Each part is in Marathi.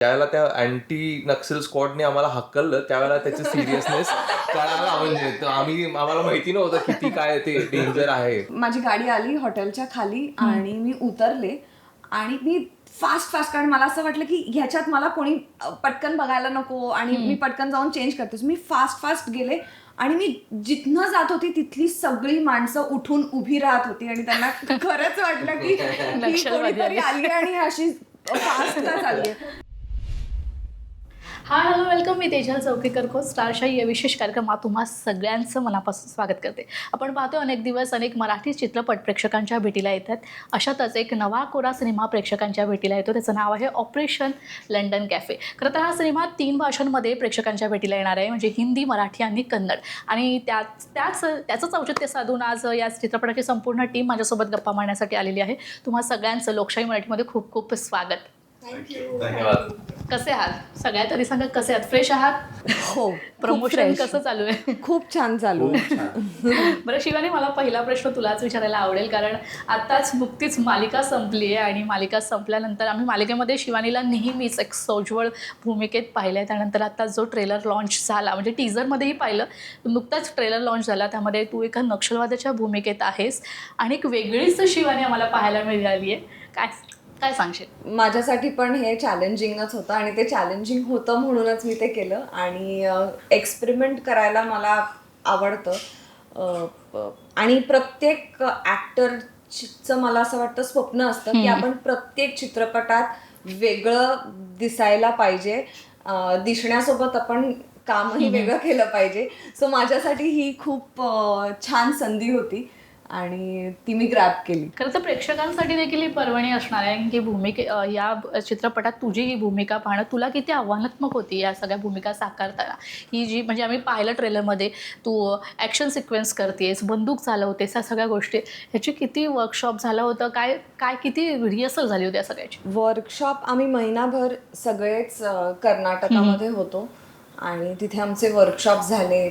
त्यावेळेला त्या अँटी नक्सल स्क्वॉडने आम्हाला हकललं, त्यावेळेला त्याचं सिरियसनेस कळाला. म्हणजे आम्हाला माहिती नव्हतं किती काय ते डेंजर आहे. माझी गाडी आली हॉटेलच्या खाली आणि मी उतरले आणि मी फास्ट कारण मला असं वाटलं की ह्याच्यात मला कोणी पटकन बघायला नको आणि मी पटकन जाऊन चेंज करतेस. मी फास्ट गेले आणि मी जिथनं जात होती तिथली सगळी माणसं उठून उभी राहत होती आणि त्यांना खरंच वाटलं की ही कोणीतरी आली आणि अशी फास्ट का चालली. Hi hello welcome. मी तेजल चौकीकर को स्टारशाही या विशेष कार्यक्रमात तुम्हा सगळ्यांचं मनापासून स्वागत करते. आपण पाहतो अनेक दिवस अनेक मराठी चित्रपट प्रेक्षकांच्या भेटीला येतात. अशातच एक नवा कोरा सिनेमा प्रेक्षकांच्या भेटीला येतो. त्याचं नाव आहे ऑपरेशन लंडन कॅफे. खरं तर हा सिनेमा 3 भाषांमध्ये प्रेक्षकांच्या भेटीला येणार आहे, म्हणजे हिंदी, मराठी आणि कन्नड. आणि त्याचंच औचित्य साधून आज या चित्रपटाची संपूर्ण टीम माझ्यासोबत गप्पा मारण्यासाठी आलेली आहे. तुम्हा सगळ्यांचं लोकशाही मराठीमध्ये खूप खूप स्वागत. धन्यवाद. कसे आहात? सगळ्यात आधी सांगा, कसे आहात? फ्रेश आहात? हो, प्रमोशन कसं चालू आहे? खूप छान चालू आहे. बरं शिवानी, मला पहिला प्रश्न तुलाच विचारायला आवडेल, कारण आत्ताच नुकतीच मालिका संपली आहे आणि मालिका संपल्यानंतर आम्ही मालिकेमध्ये शिवानीला नेहमीच एक सोज्वळ भूमिकेत पाहिलं आहे. त्यानंतर आता जो ट्रेलर लॉन्च झाला, म्हणजे टीझरमध्येही पाहिलं, नुकताच ट्रेलर लॉन्च झाला, त्यामध्ये तू एका नक्षलवाद्याच्या भूमिकेत आहेस आणि एक वेगळीच शिवानी आम्हाला पाहायला मिळाली आहे. काय सांगशील? माझ्यासाठी पण हे चॅलेंजिंगच होतं आणि ते चॅलेंजिंग होतं म्हणूनच मी ते केलं. आणि एक्सपेरिमेंट करायला मला आवडतं आणि प्रत्येक ॲक्टरचं मला असं वाटतं स्वप्न असतं की आपण प्रत्येक चित्रपटात वेगळं दिसायला पाहिजे, दिसण्यासोबत आपण कामही वेगळं केलं पाहिजे. सो माझ्यासाठी ही खूप छान संधी होती आणि ती मी ग्रॅब केली. खरं तर प्रेक्षकांसाठी देखील ही पर्वणी असणार आहे की या चित्रपटात तुझी ही भूमिका पाहणं तुला किती आव्हानात्मक होती या सगळ्या भूमिका साकारताना. ही जी म्हणजे आम्ही पाहिलं ट्रेलरमध्ये, तू ॲक्शन सिक्वेन्स करतेस, बंदूक चालवतेस, या सगळ्या गोष्टी, ह्याची किती वर्कशॉप झालं होतं? काय किती रिहर्सल झाली होती या सगळ्याची? वर्कशॉप आम्ही महिनाभर सगळेच कर्नाटकामध्ये होतो आणि तिथे आमचे वर्कशॉप झाले.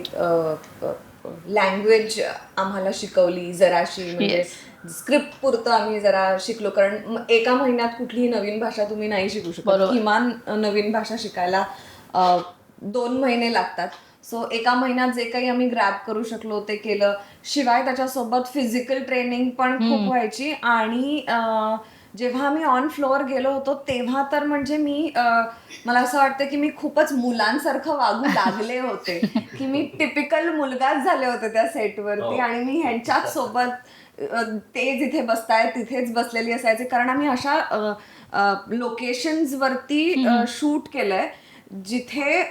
लँग्वेज आम्हाला शिकवली जराशी, म्हणजे स्क्रिप्ट पुरतं आम्ही जरा शिकलो, कारण एका महिन्यात कुठलीही नवीन भाषा तुम्ही नाही शिकू शकत. किमान नवीन भाषा शिकायला 2 महिने लागतात. सो एका महिन्यात जे काही आम्ही ग्रॅब करू शकलो ते केलं. शिवाय त्याच्यासोबत फिजिकल ट्रेनिंग पण खूप व्हायची. आणि जेव्हा आम्ही ऑन फ्लोअर गेलो होतो तेव्हा तर म्हणजे मला असं वाटतं की मी खूपच मुलांसारखं वागू लागले होते, की मी टिपिकल मुलगाच झाले होते त्या सेटवरती. आणि मी ह्यांच्याच सोबत ते जिथे बसतायत तिथेच बसलेली असायचे, कारण आम्ही अशा लोकेशन्सवरती शूट केलंय जिथे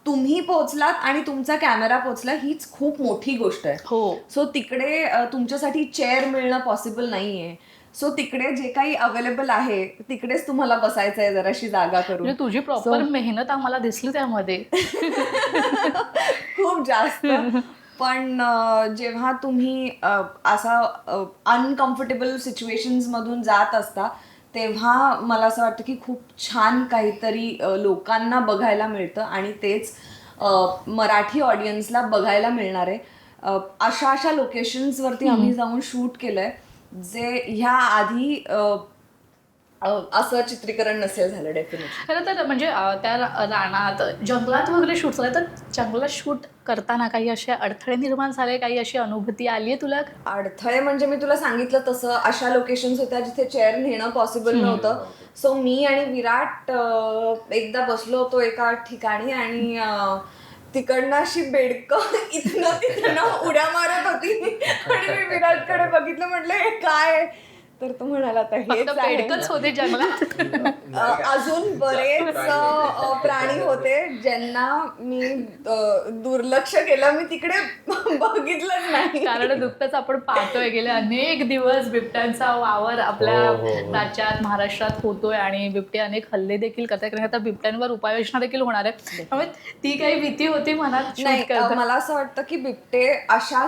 तुम्ही पोहोचलात आणि तुमचा कॅमेरा पोहोचला, हीच खूप मोठी गोष्ट आहे. सो तिकडे तुमच्यासाठी चेअर मिळणं पॉसिबल नाहीये. सो तिकडे जे काही अवेलेबल आहे तिकडेच तुम्हाला बसायचं आहे जराशी जागा करून. तुझी प्रॉपर मेहनत आम्हाला दिसली त्यामध्ये. खूप जास्त. पण जेव्हा तुम्ही असा अनकम्फर्टेबल सिच्युएशन्स मधून जात असता तेव्हा मला असं वाटतं की खूप छान काहीतरी लोकांना बघायला मिळतं आणि तेच मराठी ऑडियन्सला बघायला मिळणार आहे. अशा लोकेशन्सवरती आम्ही जाऊन शूट केलंय जे ह्या आधी असं चित्रीकरण नसेल झालं डेफिनेटली. खरं तर म्हणजे त्या रानात, जंगलात वगैरे शूट झालं, तर जंगलात शूट करताना काही असे अडथळे निर्माण झाले, काही अशी अनुभूती आली आहे तुला? अडथळे म्हणजे मी तुला सांगितलं तसं अशा लोकेशन्स होत्या जिथे चेअर नेणं पॉसिबल नव्हतं. सो मी आणि विराट एकदा बसलो होतो एका ठिकाणी आणि तिकडनं अशी बेडकं इथनं उड्या मारत होती आणि मी विराटकडे बघितलं, म्हटलं हे काय? तर तो म्हणाला आता हेच बेडकच होते जंगलात. अजून बरेच प्राणी होते ज्यांना मी दुर्लक्ष केलं, मी तिकडे बघितलंच नाही. कारण नुकतंच आपण पाहतोय गेले अनेक दिवस बिबट्यांचा वावर आपल्या राज्यात, महाराष्ट्रात होतोय आणि बिबटे अनेक हल्ले देखील करतात. कारण आता बिबट्यांवर उपाययोजना देखील होणार आहे, त्यामुळे ती काही भीती होती मनात? नाही, मला असं वाटतं की बिबटे अशा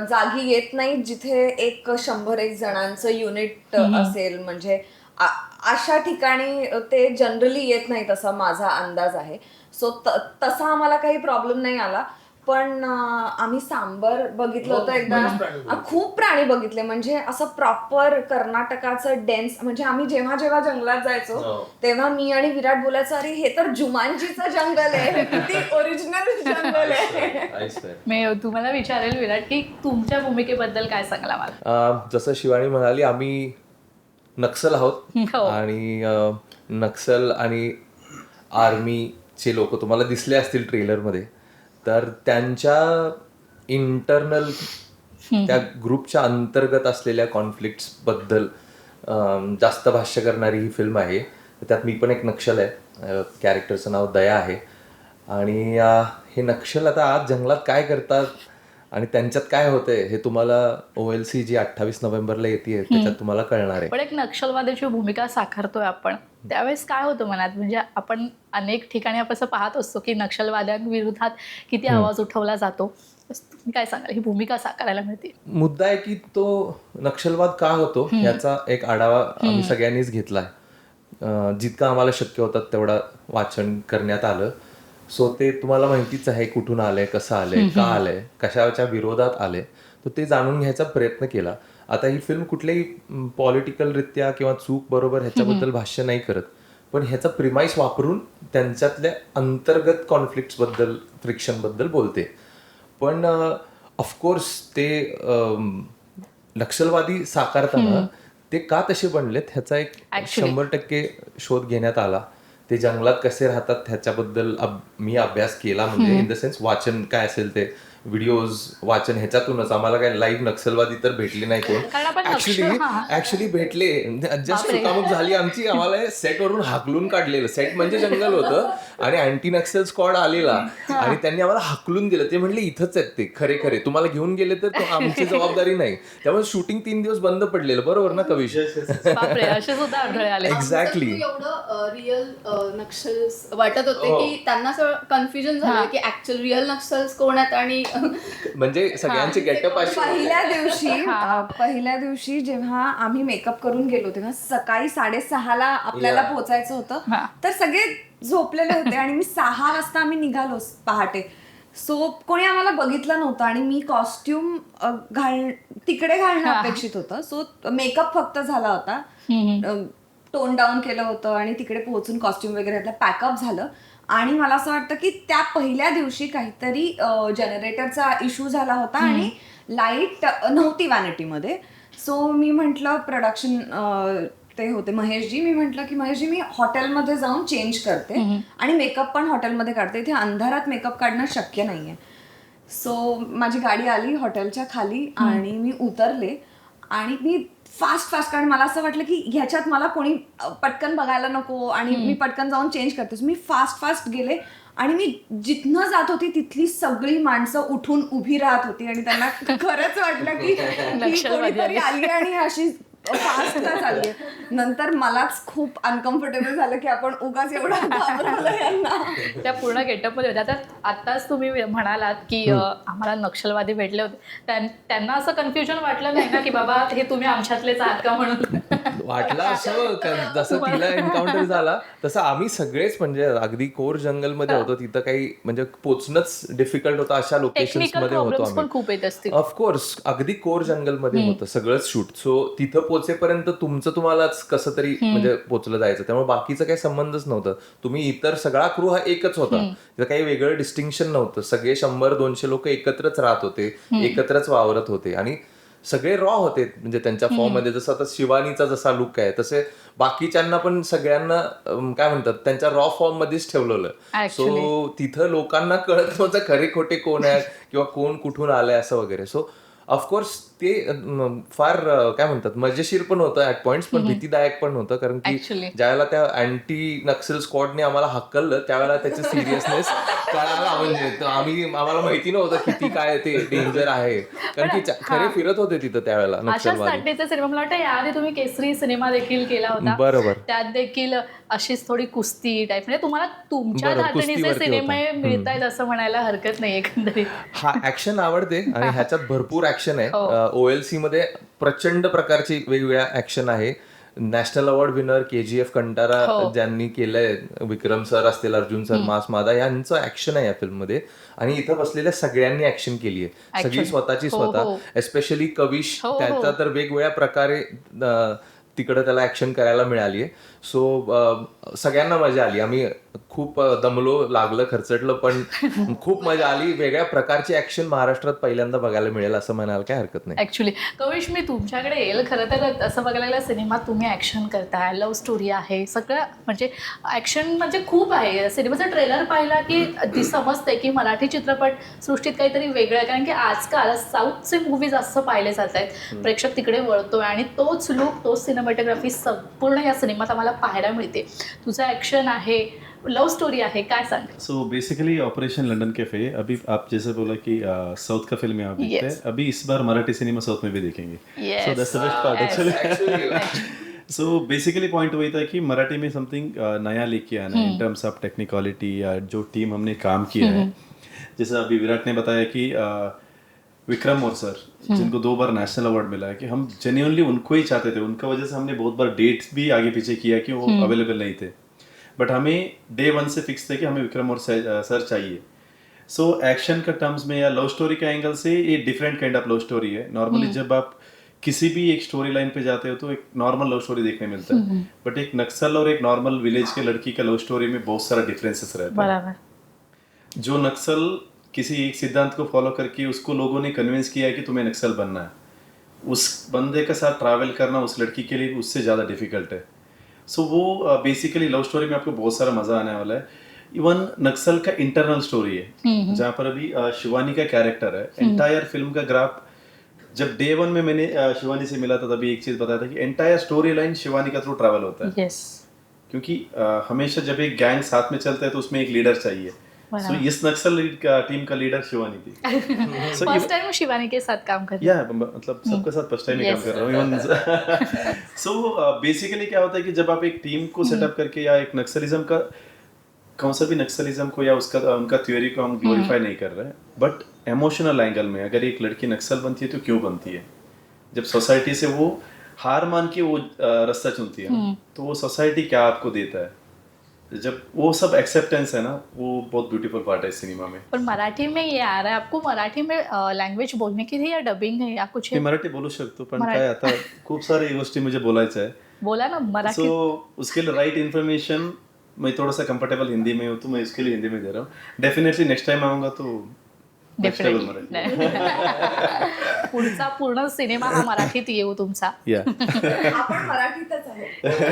जागी येत नाहीत जिथे 100-1 जणांचं युनिट असेल, म्हणजे अशा ठिकाणी ते जनरली येत नाहीत असा माझा अंदाज आहे. सो तसा आम्हाला काही प्रॉब्लेम नाही आला. पण आम्ही सांबर बघितलं होतं एकदा. खूप प्राणी बघितले, म्हणजे असं प्रॉपर कर्नाटकाचं डेन्स. म्हणजे आम्ही जेव्हा जेव्हा जंगलात जायचो तेव्हा मी आणि विराट बोलायचो, अरे हे तर जुमांजीचं जंगल आहे, किती ओरिजिनल जंगल आहे. मी तुम्हाला विचारेल विराट की तुमच्या भूमिकेबद्दल काय सांगला मला. जसं शिवानी म्हणाली, आम्ही नक्सल आहोत हो. आणि नक्सल आणि आर्मीचे लोक तुम्हाला दिसले असतील ट्रेलरमध्ये, तर त्यांच्या इंटरनल त्या ग्रुपच्या अंतर्गत असलेल्या कॉन्फ्लिक्ट्स बद्दल जास्त भाष्य करणारी ही फिल्म आहे. त्यात मी पण एक नक्षल आहे, कॅरेक्टरचं नाव दया आहे. आणि हे नक्षल आता आज जंगलात काय करतात आणि त्यांच्यात काय होतंय हे तुम्हाला OLC जी 28 नोव्हेंबरला येते त्याच्यात तुम्हाला कळणार आहे. पण एक नक्षलवाद्याची भूमिका साकारतोय आपण, त्यावेळेस काय होतं मनात? म्हणजे आपण अनेक ठिकाणी आपण असं पाहत असतो की नक्षलवाद्यांविरोधात किती आवाज उठवला जातो. तुम्ही काय सांगाल, ही भूमिका साकारायला मिळते? मुद्दा आहे की तो नक्षलवाद का होतो याचा एक आढावा आम्ही सगळ्यांनीच घेतलाय. जितकं आम्हाला शक्य होतं तेवढं वाचन करण्यात आलं. सो ते तुम्हाला माहितीच आहे, कुठून आलंय, कसं आलंय, का आलंय, कशाच्या विरोधात आलंय, तर ते जाणून घ्यायचा प्रयत्न केला. आता ही फिल्म कुठल्याही पॉलिटिकल रित्या किंवा चूक बरोबर ह्याच्याबद्दल भाष्य नाही करत, पण ह्याचा प्रिमाइस वापरून त्यांच्यातल्या अंतर्गत कॉन्फ्लिक्ट बद्दल, फ्रिक्शन बद्दल बोलते. पण ऑफकोर्स ते नक्षलवादी साकारताना ते का तसे बनलेत ह्याचा एक 100% शोध घेण्यात आला. ते जंगलात कसे राहतात ह्याच्याबद्दल मी अभ्यास केला, म्हणजे इन द सेन्स वाचन काय असेल ते व्हिडिओज वाचन ह्याच्यातूनच. आम्हाला काय लाईव्ह नक्षलवादी तर भेटले नाही कोण, ऍक्च्युली भेटले, जस्ट चुकामुक झाली आमची. आम्हाला सेटवरून हाकलून काढलेलं. सेट म्हणजे जंगल होतं आणि अँटी नक्सल स्क्वॉड आलेला आणि त्यांनी आम्हाला हाकलून दिलं. ते म्हणले इथंच आहेत ते, खरे खरे तुम्हाला घेऊन गेले तर आमची जबाबदारी नाही. त्यामुळे शूटिंग 3 दिवस बंद पडलेलं. बरोबर ना कविश? असे सुद्धा आढळे आले. एक्झॅक्टली. एवढं रिअल नक्षल वाटत होते की त्यांना असं कन्फ्युजन झालं की ऍक्च्युअल रिअल नक्षल्स कोण आहेत. आणि म्हणजे सगळ्यांचे गेटअप असे. पहिल्या दिवशी जेव्हा आम्ही मेकअप करून गेलो तेव्हा सकाळी 6:30ला आपल्याला पोहोचायचं होतं, तर सगळे झोपलेले होते आणि मी 6 वाजता आम्ही निघालो पहाटे. सो कोणी आम्हाला बघितलं नव्हतं आणि मी कॉस्ट्युम तिकडे घालणं अपेक्षित होतं. सो मेकअप फक्त झाला होता, टोन डाऊन केलं होतं आणि तिकडे पोहोचून कॉस्ट्युम वगैरे पॅकअप झालं. आणि मला असं वाटतं की त्या पहिल्या दिवशी काहीतरी जनरेटरचा इश्यू झाला होता आणि लाईट नव्हती व्हॅनिटीमध्ये. सो मी म्हटलं प्रोडक्शन ते होते महेशजी, मी म्हटलं की महेशजी मी हॉटेलमध्ये जाऊन चेंज करते आणि मेकअप पण हॉटेलमध्ये काढते, इथे अंधारात मेकअप काढणं शक्य नाहीये. सो माझी गाडी आली हॉटेलच्या खाली आणि मी उतरले आणि मी फास्ट, कारण मला असं वाटलं की ह्याच्यात मला कोणी पटकन बघायला नको आणि मी पटकन जाऊन चेंज करते. मी फास्ट गेले आणि मी जिथनं जात होती तिथली सगळी माणसं उठून उभी राहत होती आणि त्यांना खरंच वाटलं की कोणीतरी आली आणि अशी फास्ट का चालली. नंतर मलाच खूप अनकम्फर्टेबल झालं की आपण उगाच एवढं घाबरवलं यांना. त्या पूर्ण गेटअपमध्ये होत्या. आताच तुम्ही म्हणालात की आम्हाला नक्षलवादी भेटले होते, त्यांना असं कन्फ्युजन वाटलं नाही ना की बाबा हे तुम्ही आमच्यातलेच आहात का म्हणून? वाटलं असं, जसं तिला एन्काउंटर झाला तसं आम्ही सगळेच, म्हणजे अगदी कोर जंगलमध्ये होतो, तिथं काही म्हणजे पोचणंच डिफिकल्ट होतं, अशा लोकेशन्स मध्ये होतो आम्ही. खूप येत असतील ऑफकोर्स. अगदी कोर जंगलमध्ये होतं सगळंच शूट. सो तिथं पोचेपर्यंत तुम्हालाच कसं तरी म्हणजे पोचलं जायचं, त्यामुळे बाकीचं काही संबंधच नव्हतं. तुम्ही इतर सगळा क्रू हा एकच होता, तिथं काही वेगळं डिस्टिंक्शन नव्हतं. सगळे 100-200 लोक एकत्रच राहत होते, एकत्रच वावरत होते आणि सगळे रॉ होते. म्हणजे त्यांच्या फॉर्म मध्ये जसं आता शिवानीचा जसा लुक आहे तसे बाकीच्यांना पण सगळ्यांना काय म्हणतात त्यांच्या रॉ फॉर्म मध्येच ठेवलेलं. सो तिथं लोकांना कळत नव्हतं खरे खोटे कोण आहे किंवा कोण कुठून आलंय असं वगैरे. सो ऑफकोर्स ते फार काय म्हणतात मजेशीर पण होतं ऍट पॉइंट्स, पण भीतीदायक पण होतं. कारण की ज्यावेळेला त्या अँटी नक्सल स्क्वॉडने आम्हाला हाकललं त्यावेळेला त्याचे सिरियसनेस कळाला. म्हणजे आम्हाला माहिती नव्हतं किती काय ते डेंजर आहे, कारण की खरे फिरत होते तिथं त्यावेळेला नक्षलवादी. सिनेमा मला वाटतं याआधी तुम्ही केसरी सिनेमा देखील केला होता. बरोबर. त्यात देखील अशीच थोडी कुस्ती टाईप, म्हणजे तुम्हाला तुमच्या धाटणीचे सिनेमे मिळत आहेत असं म्हणायला हरकत नाही एकंदरीत. हा ऍक्शन आवडते आणि ह्याच्यात भरपूर ऍक्शन आहे. OLC मध्ये प्रचंड प्रकारची वेगवेगळ्या ऍक्शन आहे. National award winner KGF Kantara ज्यांनी केलंय, विक्रम सर असतील, अर्जुन सर, मास मादा, यांचं ऍक्शन आहे या फिल्म मध्ये. आणि इथं बसलेल्या सगळ्यांनी ऍक्शन केली आहे, सगळी स्वतःची स्वतः. एस्पेशली कविश, त्याचा तर वेगवेगळ्या प्रकारे तिकडं त्याला ऍक्शन करायला मिळाली आहे. सो सगळ्यांना मजा आली. आम्ही खूप दमलो, लागलं, खर्चटलं, पण खूप मजा आली. वेगळ्या प्रकारची ऍक्शन महाराष्ट्रात पहिल्यांदा बघायला मिळेल असं म्हणायला काय हरकत नाही. ऍक्च्युली कविश, मी तुमच्याकडे येईल. खरं तर असं बघायला गेलं सिनेमात तुम्ही ऍक्शन करताय, लव्ह स्टोरी आहे, सगळं म्हणजे ऍक्शन म्हणजे खूप आहे. सिनेमाचा ट्रेलर पाहिला की ती समजते की मराठी चित्रपट सृष्टीत काहीतरी वेगळं आहे. कारण की आजकाल साऊथचे मूवी जास्त पाहिले जात आहेत, प्रेक्षक तिकडे वळतोय आणि तोच लुक, तोच सिनेमॅटोग्राफी संपूर्ण या सिनेमात आम्हाला पाहायला मिळते. तुझं ऍक्शन आहे, लव स्टोरी है, काय सांग? So basically operation London cafe, अभी आप जैसे बोला कि साउथ का फिल्म यहाँ देखते हैं, अभी इस बार मराठी सिनेमा साउथ में भी देखेंगे. So that's the best part actually. So basically point वही था कि मराठी में समथिंग नया लेके आना इन टर्म्स ऑफ टेक्निकलिटी, या जो टीम हमने काम किया है. जैसे अभी विराट ने बताया कि विक्रम और सर, जिनको 2 बार नेशनल अवार्ड मिला है, कि हम जेन्युइनली उनको ही चाहते थे. उनका वजह से हमने बहुत बार डेट्स भी आगे पीछे किया कि वो अवेलेबल नहीं थे, बट हमें डे 1 से फिक्स थे कि हमें विक्रम और सर चाहिए. सो एक्शन का टर्म्स में या लव स्टोरी के एंगल से ये different kind of love story है. नॉर्मली जब आप किसी भी एक स्टोरी लाइन पे जाते हो तो एक नॉर्मल लव स्टोरी देखने मिलता है, बट एक नक्सल और एक नॉर्मल विलेज के लड़की का लव स्टोरी में बहुत सारा डिफरेंसेस रहता है. जो नक्सल किसी एक सिद्धांत को फॉलो करके उसको लोगों ने कन्विंस किया है कि तुम्हें नक्सल बनना है, उस बंदे के साथ ट्रैवल करना उस लड़की के लिए उससे ज़्यादा डिफिकल्ट है. सो वो बेसिकली लव स्टोरी में आपको बहुत सारा मजा आने वाला है. इवन नक्सल का इंटरनल स्टोरी है, जहाँ पर अभी शिवानी का कैरेक्टर है. एंटायर फिल्म का ग्राफ, जब डे 1 में मैंने शिवानी से मिला था तभी एक चीज बताया था कि एंटायर स्टोरी लाइन शिवानी का थ्रू ट्रैवल होता है. क्योंकि हमेशा जब एक गैंग साथ में चलता है तो उसमें एक लीडर चाहिए. सो इस नक्सल टीम का लीडर शिवानी थी. फर्स्ट टाइम शिवानी के साथ काम कर या मतलब सबके साथ फर्स्ट टाइम ही काम कर रहा हूँ. सो बेसिकली क्या होता है कि जब आप एक टीम को सेटअप करके, या एक नक्सलिज्म का, कौन सा भी नक्सलिज्म को या उसका उनका थ्योरी को हम ग्लोरीफाई नहीं कर रहे हैं, बट इमोशनल एंगल में अगर एक लड़की नक्सल बनती है तो क्यों बनती है. जब सोसाइटी से वो हार मान के वो रास्ता चुनती है, तो वो सोसाइटी क्या आपको देता है, जब वो सब एक्सेप्टेंस है ना, वो बहुत ब्यूटीफुल पार्ट है इस सिनेमा में. पर मराठी में ये आ रहा है, आपको मराठी में लँग्वेज बोलने की थी या डबिंग है या कुछ मी मराठी बोलू शकतो, पण काय आता खूप सारे गोष्टी मुझे बोलायचं आहे. बोला ना मराठी. सो उसके लिए राइट इन्फॉर्मेशन, मैं थोड़ा सा कंफर्टेबल हिंदी में हूँ तो मैं इसके लिए हिंदी में दे रहा हूँ. डेफिनेटली नेक्स्ट टाइम आऊंगा तो पुढचा पूर्ण सिनेमा हा मराठीत येऊ तुमचा. आपण मराठीतच आहे,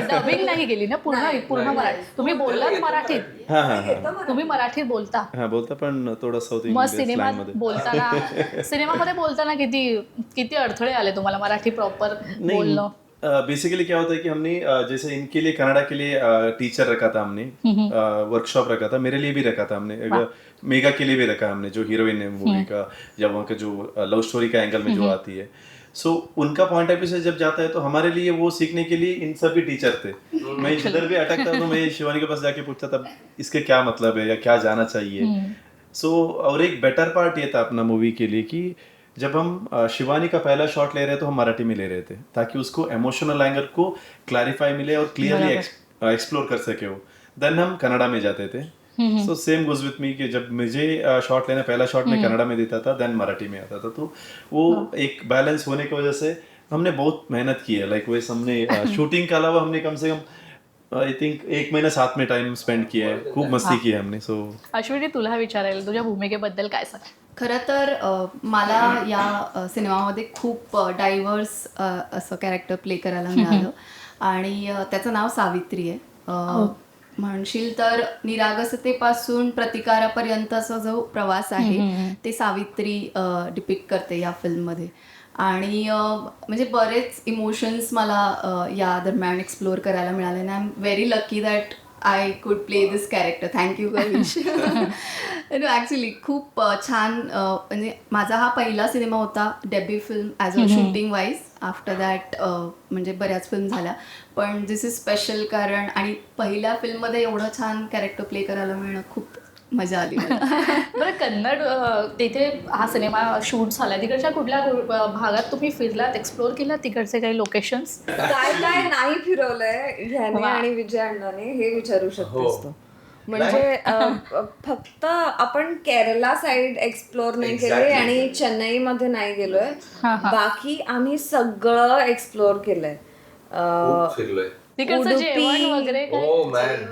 डबिंग नाही गेली ना, पूर्ण मराठी. तुम्ही बोललात मराठीत, तुम्ही मराठीत बोलता. हा बोलता, पण थोडा साऊथ मग सिनेमामध्ये बोलताना किती अडथळे आले तुम्हाला मराठी प्रॉपर बोलणं? बेसिकली क्या होता है कि हमने जैसे इनके लिए कनाडा के लिए टीचर रखा था, हमने वर्कशॉप रखा था, मेरे लिए भी रखा था हमने, मेगा के लिए भी रखा हमने, जो हीरोइन है मूवी का, या वहाँ का जो लव स्टोरी का एंगल में जो आती है. सो उनका पॉइंट ऑफ व्यू से जब जाता है तो हमारे लिए वो सीखने के लिए इन सभी टीचर थे. मैं जिधर भी अटकता तो मैं शिवानी के पास जाके पूछता था इसके क्या मतलब है या क्या जाना चाहिए. सो और एक बेटर पार्ट ये था अपना मूवी के लिए कि जब हम शिवानी का पहला शॉट ले रहे तो हम मराठी में ले रहे थे, ताकि उसको इमोशनल एंगल को क्लैरिफाई मिले और क्लियरली एक्सप्लोर कर सके वो. देन हम कनाडा में जाते थे. So same goes with me कि जब मुझे शॉट लेना, पहला शॉट मैं कनाडा में देता था, देन मराठी में आता था. तो वो एक बैलेंस होने की वजह से हमने बहुत मेहनत की है. लाइक वैसे हमने शूटिंग के अलावा हमने कम से कम आई थिंक 1 महीना साथ में टाइम स्पेंड किया है, खूप मस्ती की है हमने. सो अश्विनी, तुला विचारायला, तुझ्या भूमिकेबद्दल काय सांग? खरं तर मला या सिनेमामध्ये खूप डायव्हर्स असं कॅरेक्टर प्ले करायला मिळालं, आणि त्याचं नाव सावित्री आहे. म्हणशील तर निरागसतेपासून प्रतिकारापर्यंतचा जो प्रवास आहे ते सावित्री डिपिक्ट करते या फिल्ममध्ये. आणि म्हणजे बरेच इमोशन्स मला या दरम्यान एक्सप्लोअर करायला मिळाले. आणि I am very lucky that I could play this character. Thank you Kavish. Actually खूप छान, म्हणजे माझा हा पहिला सिनेमा होता, debut film as a shooting wise. After that म्हणजे बऱ्याच फिल्म झाल्या, पण दिस इज स्पेशल, कारण आणि पहिल्या फिल्ममध्ये एवढं छान कॅरेक्टर प्ले करायला मिळणं खूप मजा आली मला. बरं, कन्नड तिथे हा सिनेमा शूट झाला, तिकडच्या कुठल्या भागात तुम्ही फिरलात, एक्सप्लोर केला तिकडचे काही लोकेशन्स? काय काय नाही फिरवलंय ह्याने वा. आणि विजय अण्णाने हे विचारू शकतोस तू. म्हणजे फक्त आपण केरला साइड एक्सप्लोर नाही केले आणि चेन्नईमध्ये नाही गेलोय. बाकी आम्ही सगळं एक्सप्लोर केलंय. खूप फिरलोय. तिकडचं जेवण वगैरे काय? ओ मॅन,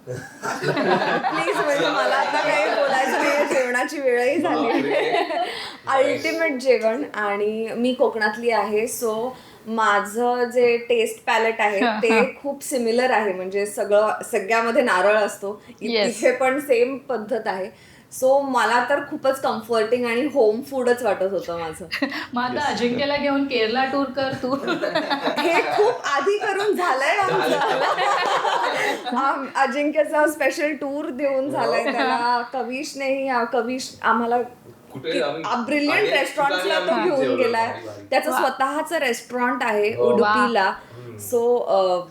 प्लीज, म्हणजे मला आता काही बोलायचं नाही, जेवणाची वेळही झाली. अल्टिमेट जेवण. आणि मी कोकणातली आहे, सो माझं जे टेस्ट पॅलेट आहे ते खूप सिमिलर आहे. म्हणजे सगळ्यामध्ये नारळ असतो, इथे पण सेम पद्धत आहे. सो मला तर खूपच कम्फर्टिंग आणि होम फूडच वाटत होतं माझं. मग आता अजिंक्यला घेऊन केरला टूर कर तू. हे खूप आधी करून झालंय आमचं. अजिंक्यचा स्पेशल टूर देऊन झालाय त्याला. कविश आम्हाला ब्रिलियंट रेस्टॉरंटला तो घेऊन गेलाय. त्याचं स्वतःचं रेस्टॉरंट आहे उडुपीला. सो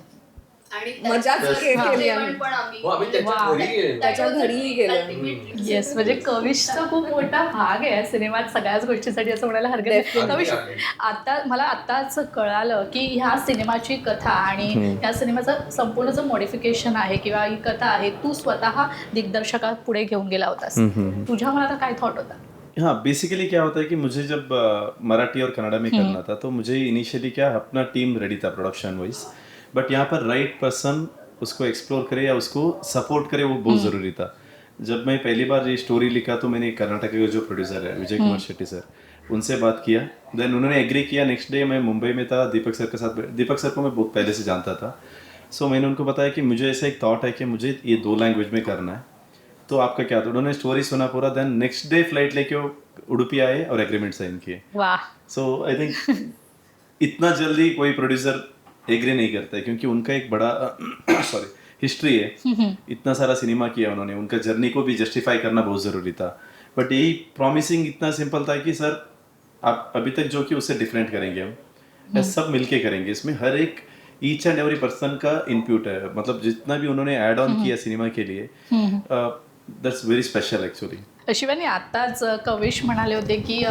मजाच केली आम्ही. त्याच्या घरीही गेलो. येस, म्हणजे कविशचा खूप मोठा भाग आहे सिनेमात सगळ्याच गोष्टीसाठी असं म्हणायला हरकत नाही. कविश, मला आत्ताच कळालं की ह्या सिनेमाची कथा आणि ह्या सिनेमाचं संपूर्ण जो मॉडिफिकेशन आहे किंवा ही कथा आहे, तू स्वतः दिग्दर्शकात पुढे घेऊन गेला होतास. तुझ्या मनात काय थॉट होता? हाँ, बेसिकली क्या होता है कि मुझे जब मराठी और कन्नड़ा में करना था तो मुझे इनिशियली क्या अपना टीम रेडी था प्रोडक्शन वाइज, बट यहाँ पर राइट पर्सन उसको एक्सप्लोर करे या उसको सपोर्ट करे वो बहुत ज़रूरी था. जब मैं पहली बार ये स्टोरी लिखा तो मैंने कर्नाटक के जो प्रोड्यूसर है विजय कुमार शेट्टी सर, उनसे बात किया. देन उन्होंने एग्री किया. नेक्स्ट डे मैं मुंबई में था दीपक सर के साथ. दीपक सर को मैं बहुत पहले से जानता था. सो मैंने उनको बताया कि मुझे ऐसा एक थॉट है कि मुझे ये 2 लैंग्वेज में करना है, तो आपका क्या? तो उन्होंने स्टोरी सुना पूरा. देन नेक्स्ट डे फ्लाइट लेके वो उडुपी आए और एग्रीमेंट साइन किए. वाह. सो आई थिंक इतना जल्दी कोई प्रोड्यूसर एग्री नहीं करता है, क्योंकि उनका एक बड़ा हिस्ट्री है. इतना सारा सिनेमा किया उन्होंने. उनका जर्नी को भी जस्टिफाई करना बहुत ज़रूरी था. बट यही प्रॉमिसिंग इतना सिंपल था कि सर आप अभी तक जो कि उससे डिफरेंट करेंगे हम, सब मिलके करेंगे. इसमें हर एक ईच एंड एवरी पर्सन का इनपुट है. मतलब जितना भी उन्होंने ऐड ऑन किया सिनेमा के लिए, that's very special actually. Shivani, आत्ताच कविश म्हणाले होते की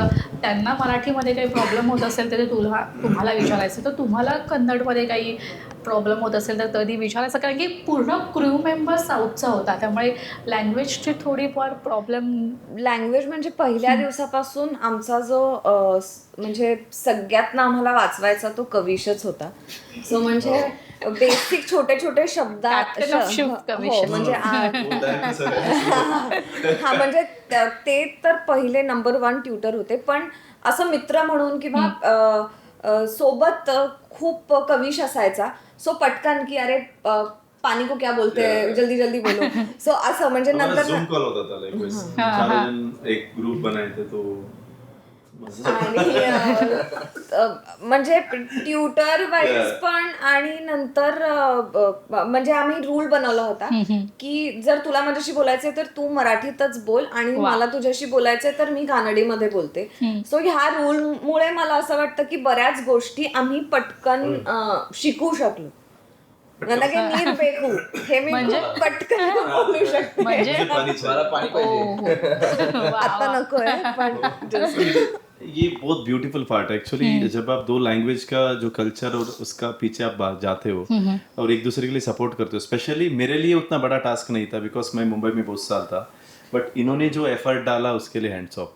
त्यांना मराठीमध्ये काही प्रॉब्लेम होत असेल तर ते तुम्हाला विचारायचं, तर तुम्हाला कन्नडमध्ये काही प्रॉब्लेम होत असेल तर कधी विचारायचं, कारण की पूर्ण क्रू मेंबर साऊथचा होता, त्यामुळे लँग्वेजची थोडीफार प्रॉब्लेम. लँग्वेज म्हणजे पहिल्या दिवसापासून आमचा जो म्हणजे सगळ्यात ना आम्हाला वाचवायचा तो कविशच होता. सो म्हणजे बेसिक छोटे छोटे शब्द म्हणजे हा म्हणजे ते तर पहिले नंबर 1 ट्युटर होते. पण असं मित्र म्हणून किंवा सोबत खूप कविश असायचा. सो पटकन की अरे पानी को क्या बोलते हैं, जल्दी जल्दी बोलो. सो असं म्हणजे नंतर झूम कॉल होता था, लाइक 4 जन एक ग्रुप बनाए थे तो. आणि म्हणजे ट्युटर वाईज पण. आणि नंतर म्हणजे आम्ही रूल बनवला होता की जर तुला माझ्याशी बोलायचंय तर तू मराठीतच बोल आणि मला तुझ्याशी बोलायचंय तर मी कानडीमध्ये बोलते. सो ह्या रूल मुळे मला असं वाटतं की बऱ्याच गोष्टी आम्ही पटकन शिकू शकलो. हे मी पटकन बोलू शकते. म्हणजे आता नकोय पण ये बहुत ब्यूटीफुल पार्ट है एक्चुअली. जब आप 2 लैंग्वेज का जो कल्चर और उसका पीछे आप जाते हो और एक दूसरे के लिए सपोर्ट करते हो. स्पेशली मेरे लिए उतना बड़ा टास्क नहीं था बिकॉज मैं मुंबई में बहुत साल था, बट इन्होंने जो एफर्ट डाला उसके लिए हैंड्स ऑफ.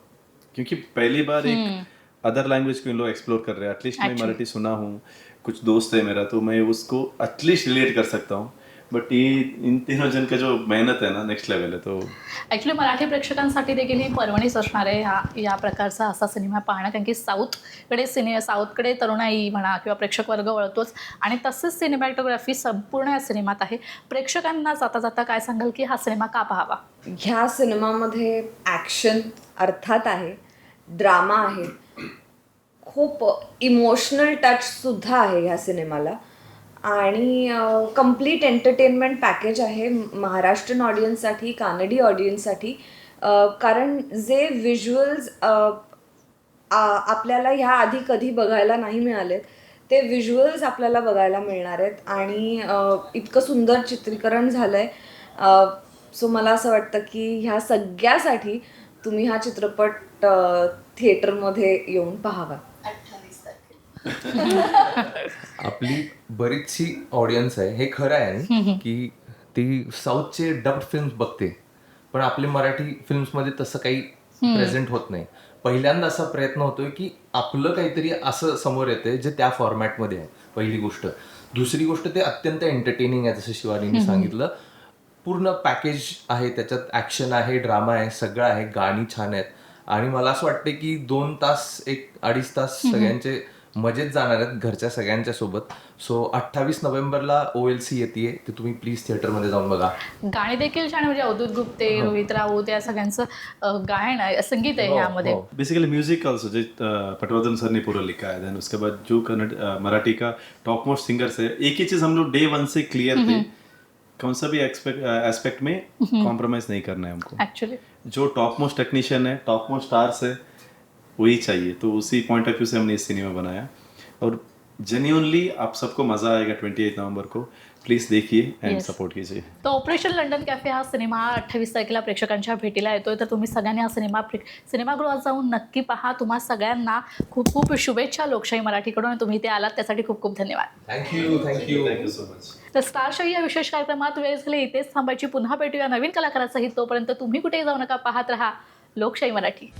क्योंकि पहली बार एक अदर लैंग्वेज को इन लोग एक्सप्लोर कर रहे हैं. एटलीस्ट मैं मराठी सुना हूँ, कुछ दोस्त है मेरा, तो मैं उसको एटलीस्ट रिलेट कर सकता हूँ. बट ये इन तीनों जन का जो मेहनत है ना नेक्स्ट लेवल है. तो ॲक्च्युली मराठी प्रेक्षकांसाठी देखील ही पर्वणीच असणार आहे या प्रकारचा असा सिनेमा पाहणं, कारण की साऊथकडे तरुणाई म्हणा किंवा प्रेक्षक वर्ग वळतोच आणि तसंच सिनेमॅटोग्राफी संपूर्ण या सिनेमात आहे. प्रेक्षकांना जाता जाता काय सांगाल की हा सिनेमा का पाहावा? ह्या सिनेमामध्ये ॲक्शन अर्थात आहे, ड्रामा आहे, खूप इमोशनल टच सुद्धा आहे ह्या सिनेमाला आणि कम्प्लीट एंटरटेनमेंट पॅकेज आहे महाराष्ट्रीयन ऑडियन्ससाठी, कानडी ऑडियन्ससाठी. कारण जे व्हिज्युअल्स आपल्याला ह्या आधी कधी बघायला नाही मिळालेत ते व्हिज्युअल्स आपल्याला बघायला मिळणार आहेत. आणि इतकं सुंदर चित्रीकरण झालं आहे. सो मला असं वाटतं की ह्या सगळ्यासाठी तुम्ही हा चित्रपट थिएटरमध्ये येऊन पाहावा. आपली बरीचशी ऑडियन्स आहे, हे खरं आहे की ती साऊथचे डब्ड फिल्म्स बघते, पण आपले मराठी फिल्म्समध्ये तसं काही प्रेझेंट होत नाही. पहिल्यांदा असा प्रयत्न होतोय की आपलं काहीतरी असं समोर येते जे त्या फॉर्मॅटमध्ये आहे. पहिली गोष्ट. दुसरी गोष्ट, ते अत्यंत एंटरटेनिंग आहे, जसं शिवानीने सांगितलं. पूर्ण पॅकेज आहे, त्याच्यात ऍक्शन आहे, ड्रामा आहे, सगळं आहे, गाणी छान आहेत. आणि मला असं वाटतं की 2 तास, 1-2.5 तास सगळ्यांचे मजेत जाणार आहेत घरच्या सगळ्यांच्या सोबत. सो 28 नोव्हेंबरला OLC येते, ते तुम्ही प्लीज थिएटरमध्ये जाऊन बघा. गाणी देखील छान, म्हणजे अवधूत गुप्ते, रोहित राऊत या सगळ्यांचं गायन आहे, संगीत आहे ह्यामध्ये. बेसिकली म्यूजिक ऑल्सो जो पटवर्धन सर ने पूरा लिखा है. देन उसके बाद जो मराठी का टॉप मोस्ट सिंगर्स है, एक ही चीज हम लोग डे 1 से क्लियर थे, कौन सा भी एस्पेक्ट में कॉम्प्रोमाइज नहीं करना है हमको. ऍक्च्युली जो टॉप मोस्ट टेक्नीशियन है, टॉप मोस्ट स्टार्स है, वही चाहिए. तो उसी पॉइंट ऑफ व्यू से हमने ये सिनेमा बनाया और जेन्युइनली आप सबको मजा आएगा. 28 नवंबर को प्लीज देखिए एंड Yes. सपोर्ट कीजिए. तर ऑपरेशन लंडन कॅफे हा सिनेमा 28 तारखेला प्रेक्षकांच्या भेटीला येतोय, तर तुम्ही सगळ्यांनी हा सिनेमागृहात जाऊन नक्की पहा. तुम्हा सगळ्यांना खूप खूप शुभेच्छा लोकशाही मराठीकडून, आणि तुम्ही इथे आलात त्यासाठी खूप खूप धन्यवाद. थँक्यू. Thank you so much. तर स्टारशाही या विशेष कार्यक्रमात वेळ झाली इथेच थांबायची. पुन्हा भेटूया नवीन कलाकारासहित. तोपर्यंत तुम्ही कुठेही जाऊ नका, पाहत रहा लोकशाही मराठी.